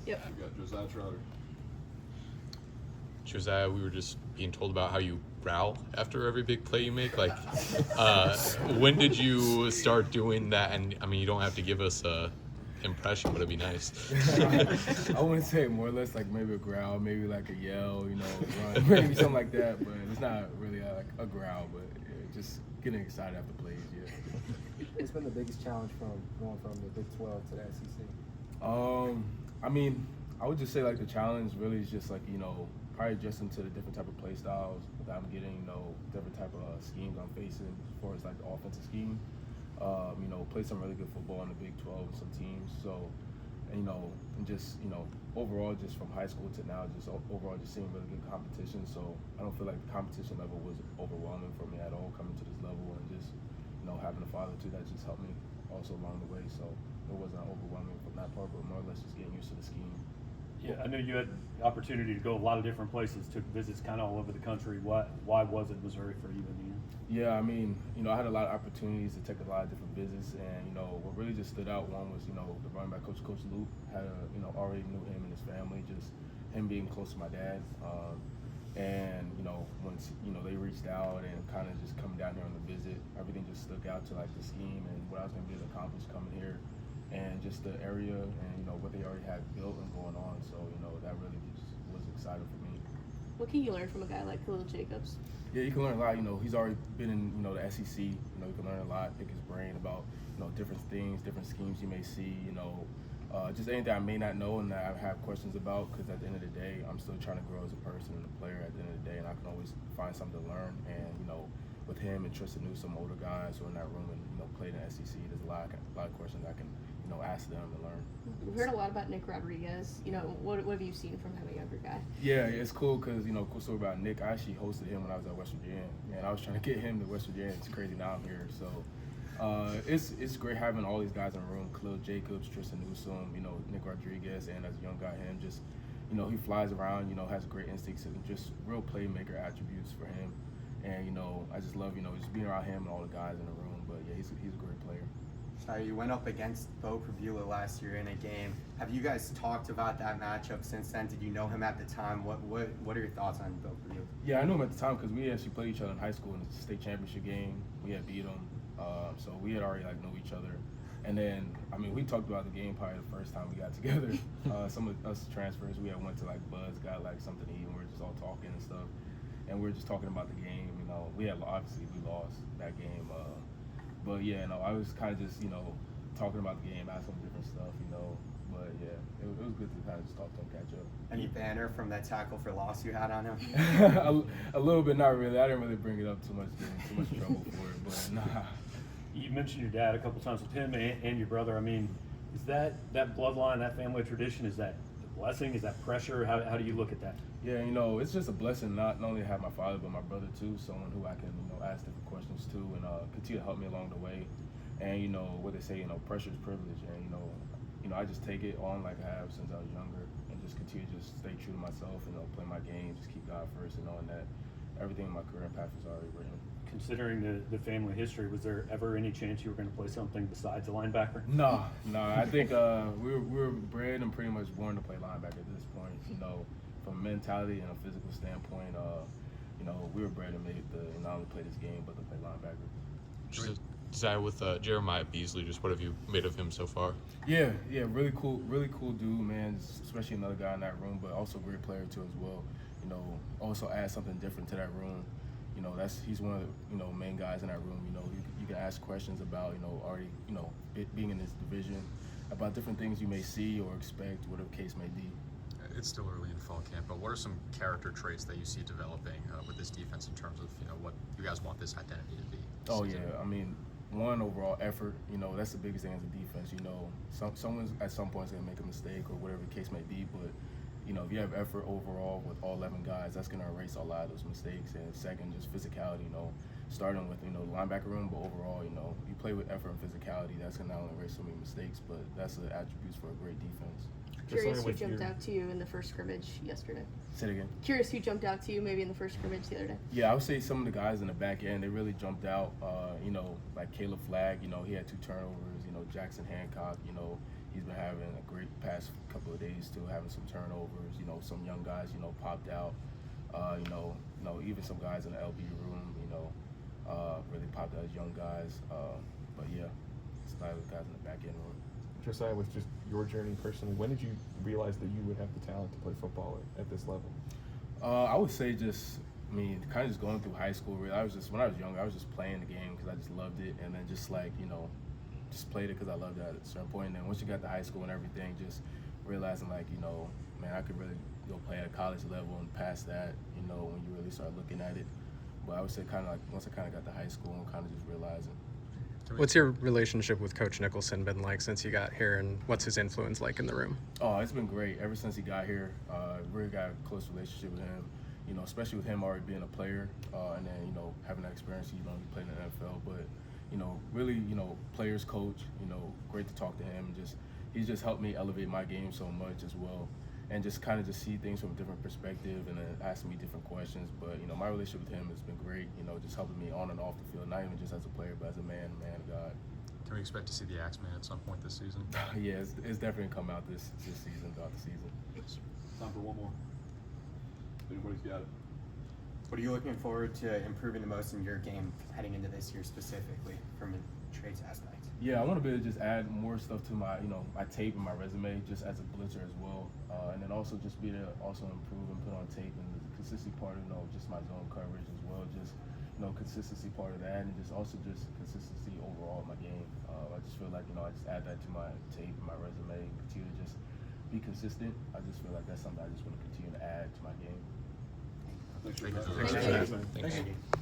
Yep. I've got Josiah Trotter. Josiah, we were just being told about how you growl after every big play you make. Like, when did you start doing that? And I mean, you don't have to give us a impression, but it'd be nice. I wouldn't say more or less like maybe a growl, maybe like a yell, run, maybe something like that. But it's not really like a growl, but yeah, just getting excited after plays. Yeah. What's been the biggest challenge from going from the Big 12 to the SEC? I mean, I would just say like the challenge really is just like probably adjusting to the different type of play styles that I'm getting, different type of schemes I'm facing as far as like the offensive scheme. Play some really good football in the Big 12 with some teams. So, and just, overall, just from high school to now, just overall just seeing really good competition. So I don't feel like the competition level was overwhelming for me at all coming to this level, and just, having a father too, that just helped me also along the way. So it wasn't overwhelming from that part, but more or less just getting used to the scheme. Yeah, I know you had the opportunity to go a lot of different places, took visits kind of all over the country. Why was it Missouri for you in the end? Yeah, I mean, I had a lot of opportunities to take a lot of different visits, and what really just stood out, one was the running back coach, Coach Luke, had already knew him and his family, just him being close to my dad, and once they reached out and kind of just coming down here on the visit, everything just stuck out to like the scheme and what I was going to be able to accomplish coming here, and just the area and what they already had built and going on. So that really just was exciting for me. What can you learn from a guy like Khalil Jacobs? Yeah, you can learn a lot. He's already been in the SEC. You can learn a lot, pick his brain about different things, different schemes you may see. Just anything I may not know and that I have questions about. Because at the end of the day, I'm still trying to grow as a person and a player. At the end of the day, and I can always find something to learn. And with him and Tristan Newsome, older guys who are in that room and played in the SEC, there's a lot of questions I can ask them and learn. We've heard a lot about Nick Rodriguez. What have you seen from him, a younger guy? Yeah, it's cool because cool story about Nick. I actually hosted him when I was at West Virginia, and I was trying to get him to West Virginia. It's crazy now I'm here. So it's great having all these guys in the room: Khalil Jacobs, Tristan Newsome, Nick Rodriguez, and as a young guy, him just he flies around, has great instincts and just real playmaker attributes for him. And I just love just being around him and all the guys in the room. But yeah, he's a great player. You went up against Bo Prabula last year in a game. Have you guys talked about that matchup since then? Did you know him at the time? What are your thoughts on Bo Prabula? Yeah, I knew him at the time because we actually played each other in high school in the state championship game. We had beat him, so we had already knew each other. And then, I mean, we talked about the game probably the first time we got together. Some of us transfers, we had went to Buzz, got something to eat, and we were just all talking and stuff. And we were just talking about the game. We obviously lost that game. But yeah, I was kind of just, talking about the game, asking different stuff, But yeah, it was good to kind of just talk to him, catch up. Any banner from that tackle for loss you had on him? a little bit, not really. I didn't really bring it up too much, getting too much trouble for it, but nah. You mentioned your dad a couple times with him and your brother. I mean, is that bloodline, that family tradition, is that a blessing? Is that pressure? How do you look at that? Yeah, it's just a blessing not only to have my father, but my brother too, someone who I can, ask different questions to and continue to help me along the way. And, what they say, pressure is privilege. And, I just take it on like I have since I was younger and just continue to just stay true to myself and, play my game, just keep God first and knowing that everything in my career and path is already written. Considering the family history, was there ever any chance you were going to play something besides a linebacker? No. I think we were bred and pretty much born to play linebacker at this point. From a mentality and a physical standpoint, we were bred and made to not only play this game but to play linebacker. Josiah, with Jeremiah Beasley, just what have you made of him so far? Yeah, really cool dude, man. Especially another guy in that room, but also a great player too as well. Also add something different to that room. He's one of the main guys in that room. You can ask questions about already being in this division, about different things you may see or expect, whatever the case may be. It's still early in fall camp, but what are some character traits that you see developing with this defense in terms of what you guys want this identity to be? Oh yeah, I mean, one, overall effort. That's the biggest thing as a defense. Someone's at some point is gonna make a mistake or whatever the case may be, but if you have effort overall with all 11 guys, that's gonna erase a lot of those mistakes. And second, just physicality. Starting with the linebacker room, but overall, you play with effort and physicality. That's gonna not only erase so many mistakes, but that's the attributes for a great defense. Curious who jumped out to you in the first scrimmage yesterday. Say it again. Curious who jumped out to you maybe in the first scrimmage the other day. Yeah, I would say some of the guys in the back end, they really jumped out. Like Caleb Flagg, he had 2 turnovers. Jackson Hancock, he's been having a great past couple of days too, having some turnovers. You know, some young guys, you know, popped out. Even some guys in the LB room, you know, really popped out as young guys. But yeah, it's a lot of guys in the back end room. Josiah, with just your journey personally, when did you realize that you would have the talent to play football at this level? I would say kind of just going through high school. Really, when I was younger, I was just playing the game because I just loved it, and then just just played it because I loved it at a certain point. And then once you got to high school and everything, just realizing man, I could really go play at a college level and past that. When you really start looking at it. But I would say once I kind of got to high school and kind of just realizing. What's your relationship with Coach Nicholson been like since you got here, and what's his influence like in the room? Oh, it's been great. Ever since he got here, really got a close relationship with him. Especially with him already being a player, and then having that experience. He played in the NFL, but really players coach. Great to talk to him. He's just helped me elevate my game so much as well, and just kind of see things from a different perspective, and then asking me different questions. But my relationship with him has been great. Just helping me on and off the field, not even just as a player, but as a man of God. Can we expect to see the Axeman at some point this season? Yeah, it's definitely come out this season, throughout the season. Time for one more. Anybody's got it. What are you looking forward to improving the most in your game heading into this year specifically from a traits aspect? Yeah, I want to be able to just add more stuff to my, my tape and my resume, just as a blitzer as well, and then also just be to also improve and put on tape and the consistency part of just my zone coverage as well, just consistency part of that, and just consistency overall in my game. I just feel like I just add that to my tape and my resume, and continue to just be consistent. I just feel like that's something I just want to continue to add to my game. Thanks Thank you. for that. Thanks. Thank you.